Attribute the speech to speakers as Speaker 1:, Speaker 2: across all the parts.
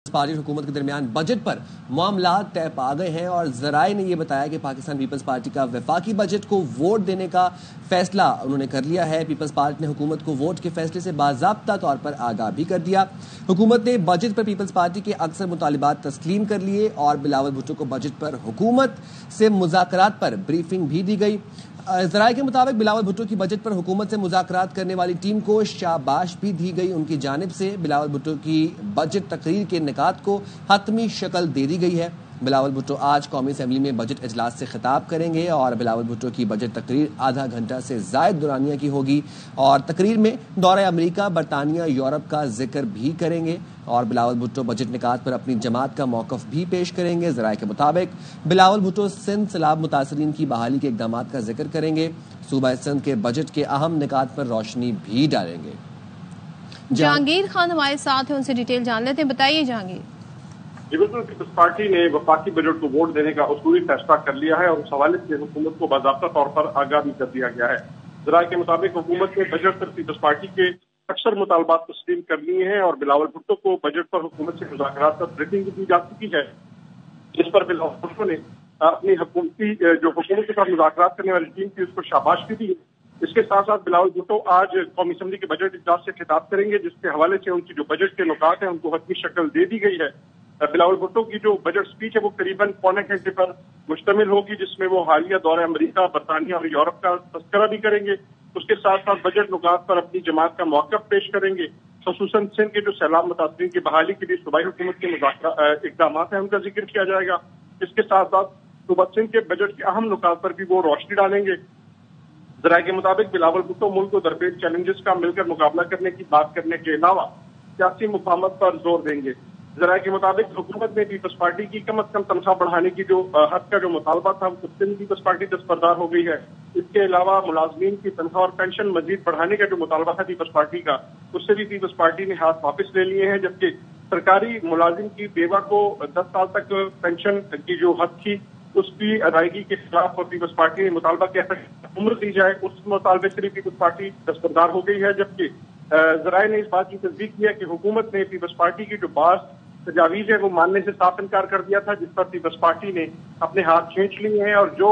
Speaker 1: Party और हुकूमत के दरमियान बजट पर मामलात तय पा गए हैं और ज़राए ने यह बताया कि पाकिस्तान पीपल्स पार्टी का वफाकी बजट को वोट देने का फैसला उन्होंने कर लिया है। पीपल्स पार्टी ने हुकूमत को वोट के फैसले से बाज़ाब्ता तौर पर आगाह भी कर दिया। हुकूमत ने बजट पर पीपल्स पार्टी के अक्सर मुतालिबात तस्लीम कर लिए और बिलावल भुट्टो को बजट पर हुकूमत से मुज़ाकरात पर ब्रीफिंग भी दी गई। ज़राए के मुताबिक बिलावल भुट्टो की बजट पर हुकूमत से मुज़ाकरात करने वाली टीम को शाबाश भी दी गई। उनकी जानिब से बिलावल भुट्टो की बजट तकरीर के निकात को हतमी शक्ल दे दी गई है। बिलावल भुट्टो आज कौमी असम्बली में बजट इजलास से खिताब करेंगे और बिलावल भुट्टो की बजट तकरीर आधा घंटा से ज़ायद दुरानिया की होगी और तकरीर में दौरे अमरीका, बरतानिया, यूरोप का जिक्र भी करेंगे और बिलावल भुट्टो बजट निकात पर अपनी जमात का मौक़िफ़ भी पेश करेंगे। ज़राए के मुताबिक बिलावल भुट्टो सिंध सैलाब मुतासरीन की बहाली के इक़दामात का जिक्र करेंगे। सूबा सिंध के बजट के अहम निकात पर रोशनी भी डालेंगे।
Speaker 2: जहांगीर खान हमारे साथ हैं, उनसे डिटेल जान लेते हैं। बताइए जहांगीर।
Speaker 3: जी बिल्कुल, पीपल्स पार्टी ने वफाकी बजट को वोट देने का उसूली फैसला कर लिया है और उस हवाले से हुकूमत को बाज़ाब्ता तौर पर आगाह भी कर दिया गया है। ज़राए के मुताबिक हुकूमत ने बजट पर पीपल्स पार्टी के अक्सर मुतालबात तस्लीम कर लिए हैं और बिलावल भुट्टो को बजट पर हुकूमत से मुज़ाकरात पर ब्रीफिंग दी जा चुकी है, जिस पर बिलावल भुट्टो ने अपनी हुकूमती जो हुकूमत के साथ मुज़ाकरात करने वाली टीम थी उसको शाबाश भी दी। इसके साथ साथ बिलावल भुट्टो आज कौमी असम्बली के बजट इजलास से खिताब करेंगे, जिसके हवाले से उनकी जो बजट के नुकात हैं उनको हतमी शक्ल दे दी गई है। बिलावल भुट्टो की जो बजट स्पीच है वो करीबन पौने घंटे पर मुश्तमिल होगी, जिसमें वो हालिया दौरे अमरीका, बरतानिया और यूरोप का तस्करा भी करेंगे। उसके साथ साथ बजट नुकात पर अपनी जमात का मौक़िफ़ पेश करेंगे। ख़ुसूसन सिंध के जो सैलाब मुतासरीन की बहाली के लिए सूबाई हुकूमत के इक़दामात हैं उनका जिक्र किया जाएगा। इसके साथ साथ सूबा सिंध के बजट के अहम नुकात पर भी वो रोशनी डालेंगे। ज़राए के मुताबिक बिलावल भुट्टो मुल्क को दरपेश चैलेंजेस का मिलकर मुकाबला करने की बात करने के अलावा सियासी मुफाहमत पर जोर देंगे। ज़राए के मुताबिक हुकूमत ने पीपल्स पार्टी की कम अज कम तनख्वाह बढ़ाने की जो हद का जो मुतालबा था उससे भी पीपल्स पार्टी दस्तबरदार हो गई है। इसके अलावा मुलाजमीन की तनख्वाह और पेंशन मजीद बढ़ाने का जो मुतालबा था पीपल्स पार्टी का, उससे भी पीपल्स पार्टी ने हाथ वापस ले लिए हैं, जबकि सरकारी मुलाजिम की बेवा को 10 साल तक पेंशन की जो हद थी उसकी अदायगी के खिलाफ और पीपल्स पार्टी ने मुतालबा किया था उम्र दी जाए, उस मुतालबे से भी पीपल्स पार्टी दस्तबरदार हो गई है। जबकि ज़राए ने इस बात की तस्दीक किया कि हुकूमत ने पीपल्स पार्टी की जो बास तजावीज़ है वो मानने से साफ इनकार कर दिया था, जिस पर पीपल्स पार्टी ने अपने हाथ खींच लिए हैं और जो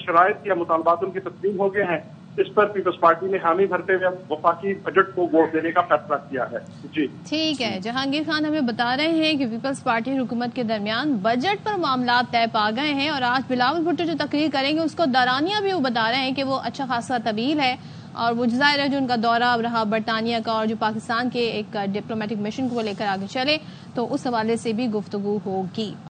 Speaker 3: शराइत या मुतालबात उनके तस्लीम हो गए हैं इस पर पीपल्स पार्टी ने हामी भरते हुए वफाकी बजट को वोट देने का फैसला किया है। जी
Speaker 2: ठीक है, जहांगीर खान हमें बता रहे हैं कि पीपल्स पार्टी और हुकूमत के दरमियान बजट पर मामला तय पा गए हैं और आज बिलावल भुट्टो जो तकरीर करेंगे उसको दौरानिया भी वो बता रहे हैं कि वो अच्छा खासा तवील है और वो ज़ाहिर है जो उनका दौरा रहा बरतानिया का और जो पाकिस्तान के एक डिप्लोमेटिक मिशन को लेकर आगे चले तो उस हवाले से भी गुफ्तगू होगी।